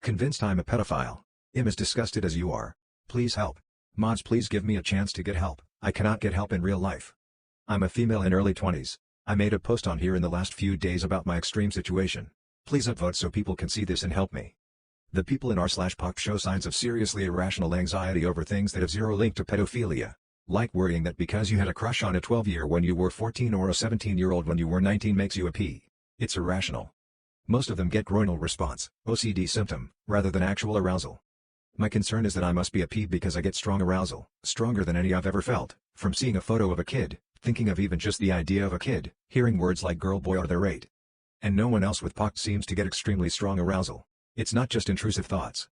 Convinced I'm a pedophile. I'm as disgusted as you are. Please help. Mods, please give me a chance to get help. I cannot get help in real life. I'm a female in early 20s. I made a post on here in the last few days about my extreme situation. Please upvote so people can see this and help me. The people in r/poc show signs of seriously irrational anxiety over things that have zero link to pedophilia. Like worrying that because you had a crush on a 12-year when you were 14 or a 17-year-old when you were 19 makes you a P. It's irrational. Most of them get groinal response, OCD symptom, rather than actual arousal. My concern is that I must be a P because I get strong arousal, stronger than any I've ever felt, from seeing a photo of a kid, thinking of even just the idea of a kid, hearing words like girl, boy or their rate. And no one else with POC seems to get extremely strong arousal. It's not just intrusive thoughts.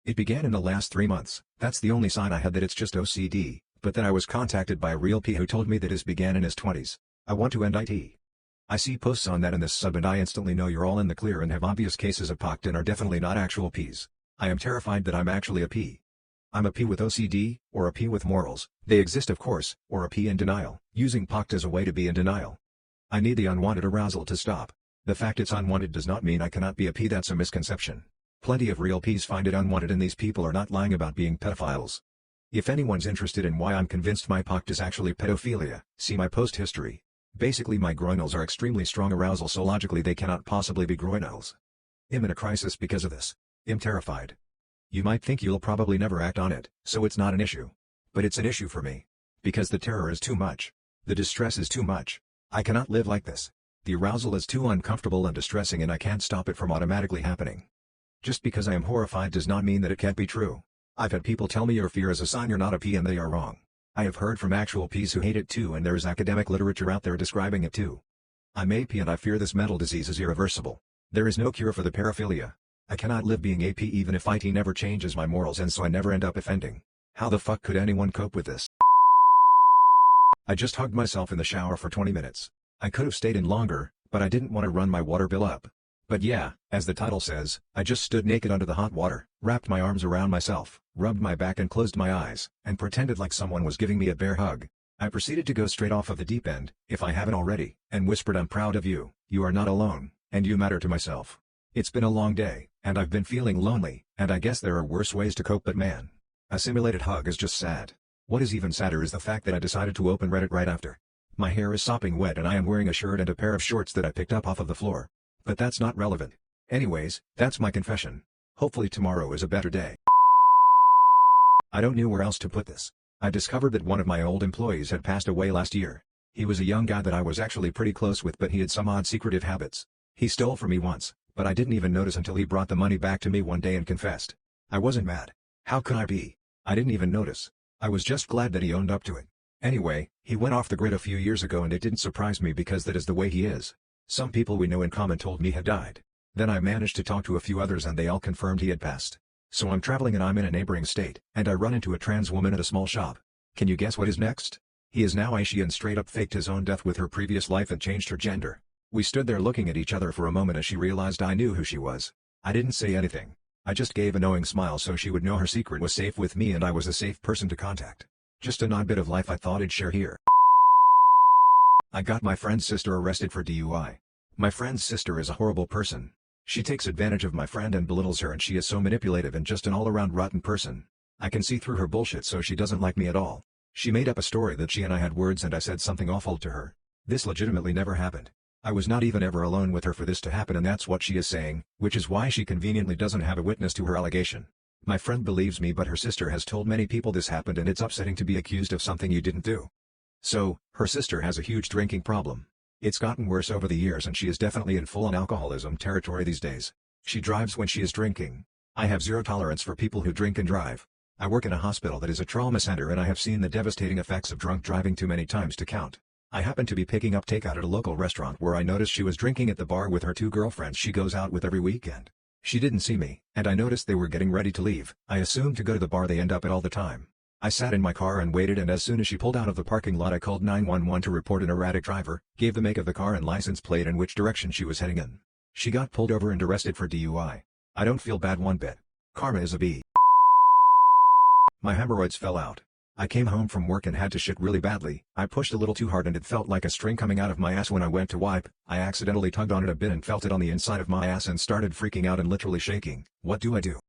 It began in the last 3 months, that's the only sign I had that it's just OCD, but then I was contacted by a real P who told me that his began in his 20s. I want to end IT. I see posts on that in this sub and I instantly know you're all in the clear and have obvious cases of POC and are definitely not actual Ps. I am terrified that I'm actually a P. I'm a P with OCD, or a P with morals, they exist of course, or a P in denial, using POC as a way to be in denial. I need the unwanted arousal to stop. The fact it's unwanted does not mean I cannot be a P. That's a misconception. Plenty of real Ps find it unwanted and these people are not lying about being pedophiles. If anyone's interested in why I'm convinced my POC is actually pedophilia, see my post history. Basically my groinals are extremely strong arousal so logically they cannot possibly be groinals. I'm in a crisis because of this. I'm terrified. You might think you'll probably never act on it, so it's not an issue. But it's an issue for me. Because the terror is too much. The distress is too much. I cannot live like this. The arousal is too uncomfortable and distressing and I can't stop it from automatically happening. Just because I am horrified does not mean that it can't be true. I've had people tell me your fear is a sign you're not a P and they are wrong. I have heard from actual Ps who hate it too and there is academic literature out there describing it too. I'm a P and I fear this mental disease is irreversible. There is no cure for the paraphilia. I cannot live being a P even if IT never changes my morals and so I never end up offending. How the fuck could anyone cope with this? I just hugged myself in the shower for 20 minutes. I could have stayed in longer, but I didn't want to run my water bill up. But yeah, as the title says, I just stood naked under the hot water, wrapped my arms around myself, rubbed my back and closed my eyes, and pretended like someone was giving me a bear hug. I proceeded to go straight off of the deep end, if I haven't already, and whispered I'm proud of you, you are not alone, and you matter to myself. It's been a long day, and I've been feeling lonely, and I guess there are worse ways to cope but man. A simulated hug is just sad. What is even sadder is the fact that I decided to open Reddit right after. My hair is sopping wet and I am wearing a shirt and a pair of shorts that I picked up off of the floor. But that's not relevant. Anyways, that's my confession. Hopefully tomorrow is a better day. I don't know where else to put this. I discovered that one of my old employees had passed away last year. He was a young guy that I was actually pretty close with but he had some odd secretive habits. He stole from me once, but I didn't even notice until he brought the money back to me one day and confessed. I wasn't mad. How could I be? I didn't even notice. I was just glad that he owned up to it. Anyway, he went off the grid a few years ago and it didn't surprise me because that is the way he is. Some people we know in common told me he had died. Then I managed to talk to a few others and they all confirmed he had passed. So I'm traveling and I'm in a neighboring state, and I run into a trans woman at a small shop. Can you guess what is next? He is now Aishi and straight up faked his own death with her previous life and changed her gender. We stood there looking at each other for a moment as she realized I knew who she was. I didn't say anything. I just gave a knowing smile so she would know her secret was safe with me and I was a safe person to contact. Just an odd bit of life I thought I'd share here. I got my friend's sister arrested for DUI. My friend's sister is a horrible person. She takes advantage of my friend and belittles her and she is so manipulative and just an all-around rotten person. I can see through her bullshit so she doesn't like me at all. She made up a story that she and I had words and I said something awful to her. This legitimately never happened. I was not even ever alone with her for this to happen and that's what she is saying, which is why she conveniently doesn't have a witness to her allegation. My friend believes me but her sister has told many people this happened and it's upsetting to be accused of something you didn't do. So, her sister has a huge drinking problem. It's gotten worse over the years and she is definitely in full-on alcoholism territory these days. She drives when she is drinking. I have zero tolerance for people who drink and drive. I work in a hospital that is a trauma center and I have seen the devastating effects of drunk driving too many times to count. I happened to be picking up takeout at a local restaurant where I noticed she was drinking at the bar with her 2 girlfriends she goes out with every weekend. She didn't see me, and I noticed they were getting ready to leave. I assumed to go to the bar they end up at all the time. I sat in my car and waited and as soon as she pulled out of the parking lot I called 911 to report an erratic driver, gave the make of the car and license plate and which direction she was heading in. She got pulled over and arrested for DUI. I don't feel bad one bit. Karma is a B. My hemorrhoids fell out. I came home from work and had to shit really badly. I pushed a little too hard and it felt like a string coming out of my ass when I went to wipe. I accidentally tugged on it a bit and felt it on the inside of my ass and started freaking out and literally shaking. What do I do?